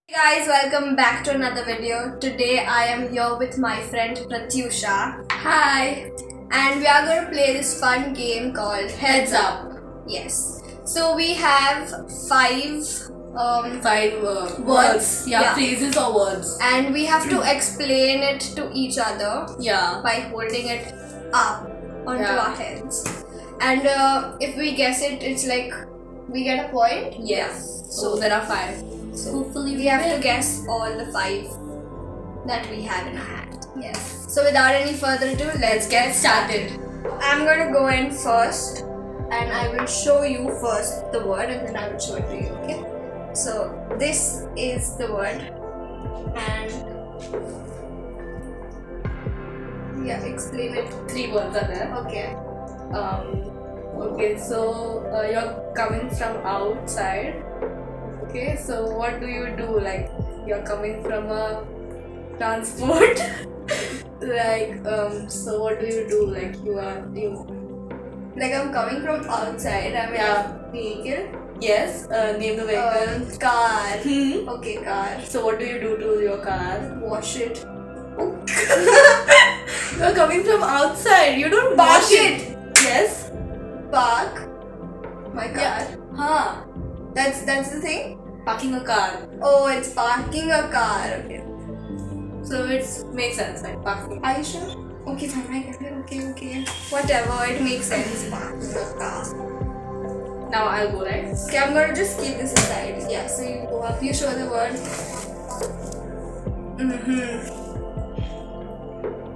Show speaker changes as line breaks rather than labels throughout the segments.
Hey guys, welcome back to another video. Today I am here with my friend Pratyusha. Hi! And we are going to play this fun game called Heads Up. Yes. So we have five
words.
Yeah.
Phrases or words.
and we have to explain it to each other
Yeah.
by holding it up onto
Yeah.
our heads. And if we guess it, it's like we get a point.
Yes.
So
So there are five.
So
hopefully
we have to guess all the five that we have in our hand. Yes. So without any further ado, let's get started. I'm gonna go in first, and I will show you first the word, and then I will show it to you. Okay. So this is the word, and yeah, explain it.
Three words are there.
Okay.
Okay, so you're coming from outside. Okay, so what do you do? Like you're coming from a transport. So what do you do? Like you.
Like I'm coming from outside. I'm in
Yeah.
a vehicle.
Yes. Name the vehicle.
Car.
Hmm.
Okay, car.
So what do you do to your car?
Wash it.
You're coming from outside. You don't
Wash
wash
it.
Yes.
Park my car.
Yeah. Huh.
That's the thing.
Parking a car.
Oh, it's parking a car. Okay.
So it makes sense, like parking.
Are you sure? Okay, fine. I get it. Okay. Whatever. It makes sense. Parking a car.
Now I'll go, right?
Okay, I'm gonna just keep this aside. Yeah. So you go up. You show the word.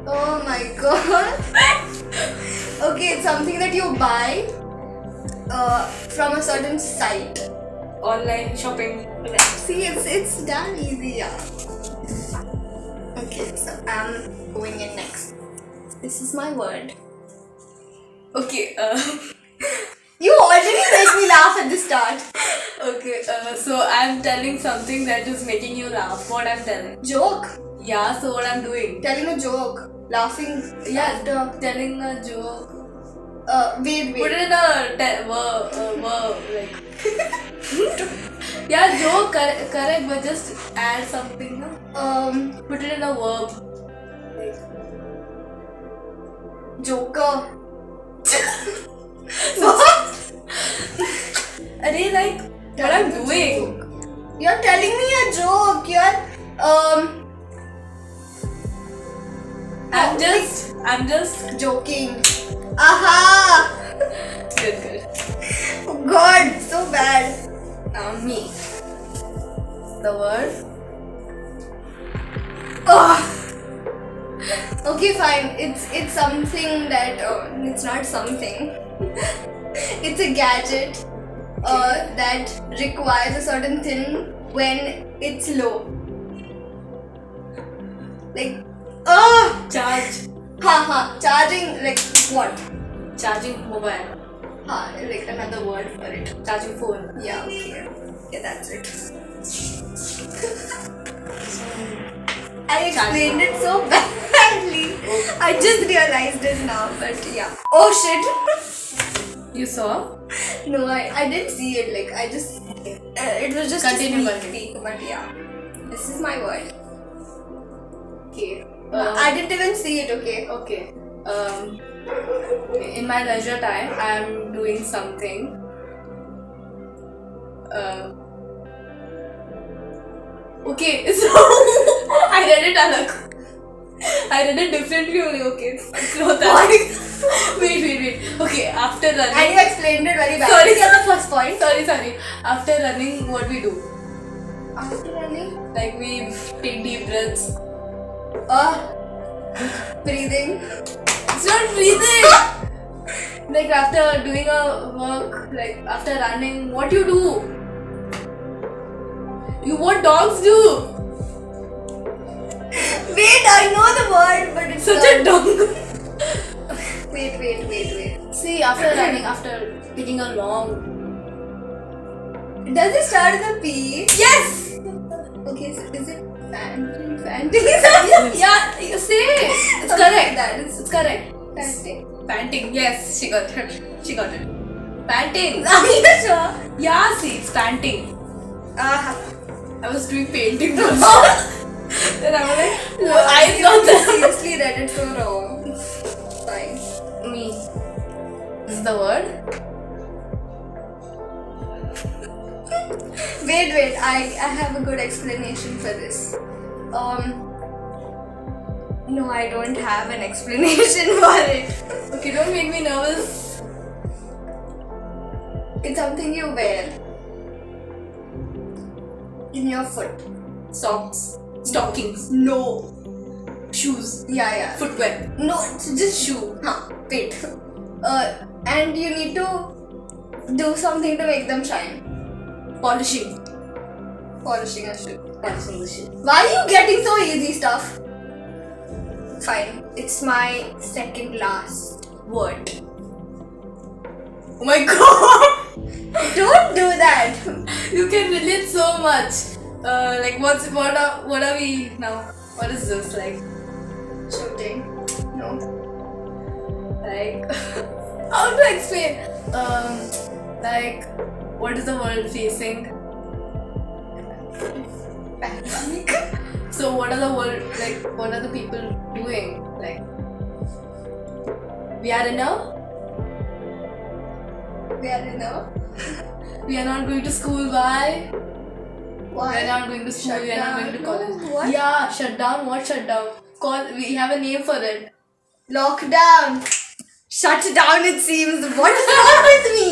Oh my god. Okay, it's something that you buy from a certain site.
Online shopping.
See, it's damn easy, yeah. Okay, so I'm going in next. This is my word.
Okay.
You already make me laugh at the start.
Okay. So I'm telling something that is making you laugh. What I'm telling?
Joke.
Yeah. So what I'm doing?
Telling a joke. Laughing.
Yeah. Telling a joke.
Wait.
Put it in a verb, like. Yeah, joke. Correct, but just add something. No? Put it in a verb. Like.
Joker.
What? Arey, like what I'm doing.
Joke. You're telling me a joke.
I'm just
joking. Aha!
good.
Oh God, so bad.
Now me. The word.
Oh. Okay, fine. It's something that it's not something. It's a gadget that requires a certain thing when it's low. Like
Charge.
charging, like what?
Charging mobile.
Like another word for it.
Charging phone.
Yeah, okay. Yeah, that's it. I explained it so badly. I just realized it now, but yeah. Oh shit.
You saw?
No, I didn't see it. Like I just, it was just
Continue,
a sneak peek. But yeah, this is my word.
Okay.
I didn't even see it. Okay.
Okay. In my leisure time, I'm doing something. Okay, so I read it differently only. Okay, so that. Wait. Okay, after running.
And you explained it very badly.
Sorry.
Get the first point.
Sorry. After running, what we do?
After running,
Like we take deep breaths.
breathing.
It's not breathing. Like after doing a work, like after running, what you do? What dogs do?
Wait, I know the word, but it's
Such
not.
a dog.
Wait.
See, after running, after taking a long.
Does it start with a P?
Yes.
Okay, so is it panting?
Yeah, you say it. It's correct.
That is
It's correct.
panting.
Panting. Yes, she got it. Panting.
Are you sure?
Yeah, see, it's panting. I was doing painting also. Then I was like, no, I not that.
Seriously read it so wrong. Fine.
Me. Is the word?
Wait, I have a good explanation for this. No, I don't have an explanation for it.
Okay, don't make me nervous.
It's something you wear in your foot.
Socks. Stockings.
No.
Shoes.
Yeah.
Footwear.
No, it's just shoe. Wait. And you need to do something to make them shine.
Polishing.
Polishing a shoe.
Polishing the shoe.
Why are you getting so easy stuff? Fine. It's my second last word.
Oh my god!
Don't do that.
You can relate so much. Like what are we now? What is this like?
Shooting. No.
Like how to explain? Like what is the world facing?
Pandemic.
So what are the world like? What are the people doing? Like we are not going to school. Why?
Why?
We are not going to school.
Shut
We are not going to
down.
college.
No, what?
Yeah, shut down. What shut down? We have a name for it.
Lockdown. Shut down, it seems. What is wrong with me?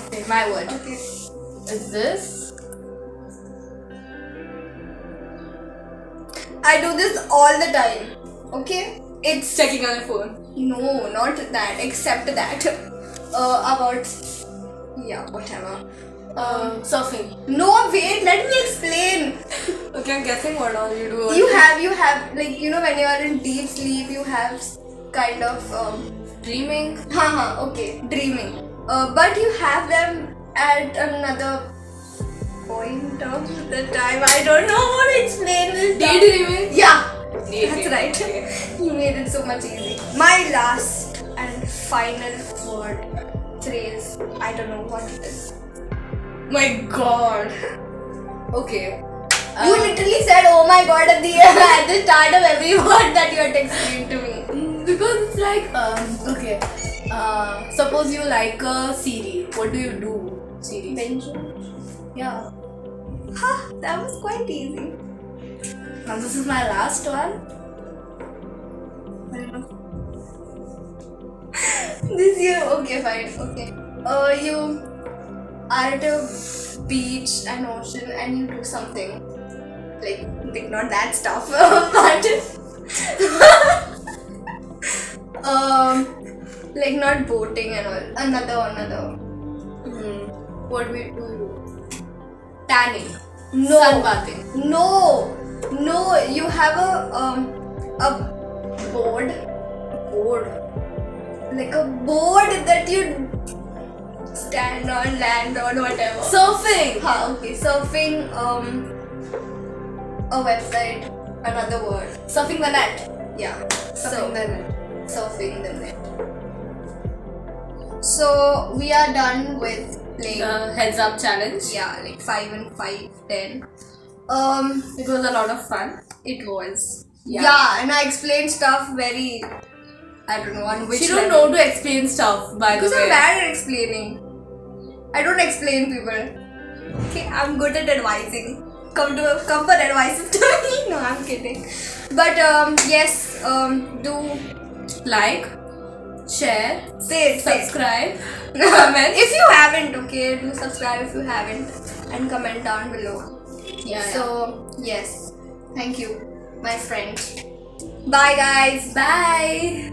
Okay, my word.
Okay.
Is this?
I do this all the time. Okay? It's
Checking on your phone.
no, not that. Except that. About whatever.
Surfing.
No, wait. Let me explain.
Okay, I'm guessing what all you do.
You have like when you are in deep sleep, you have kind of
dreaming.
okay, dreaming. But you have them at another point of the time. I don't know how to explain this.
Daydreaming.
Yeah,
Daydreaming.
that's right.
Okay.
You made it so much easy. My last and final word, phrase. I don't know what it is.
My god. Okay.
You literally said, "Oh my god" at the start of every word that you had explained to me.
Because it's like okay. Suppose you like a series. What do you do? Series.
Binge.
Yeah.
That was quite easy.
Now this is my last one.
This year, okay, fine, okay. You are at a beach and ocean and you do something like not that stuff, but like not boating and all. Another.
What we do? Tanning.
No.
Sunbathing.
No. You have a board. Like a board that you stand on, land on, whatever.
Surfing.
Okay. Surfing. A website. Another word.
Surfing the net.
Yeah.
Surfing the net.
Surfing the net. So we are done with playing.
The heads up challenge.
Yeah, like 5 and 5, 10.
It was a lot of fun.
It was.
Yeah.
Yeah, and I explained stuff very. I don't know on which.
She don't
level.
know to explain stuff, by the
Because
way.
I'm bad at explaining. I don't explain people. Okay, I'm good at advising. Come for advices to me. No, I'm kidding. But yes, do
Like, share,
say it.
subscribe, comment.
If you haven't, okay, do subscribe if you haven't, and comment down below.
Yeah.
So yes, thank you, my friend. Bye guys.
Bye.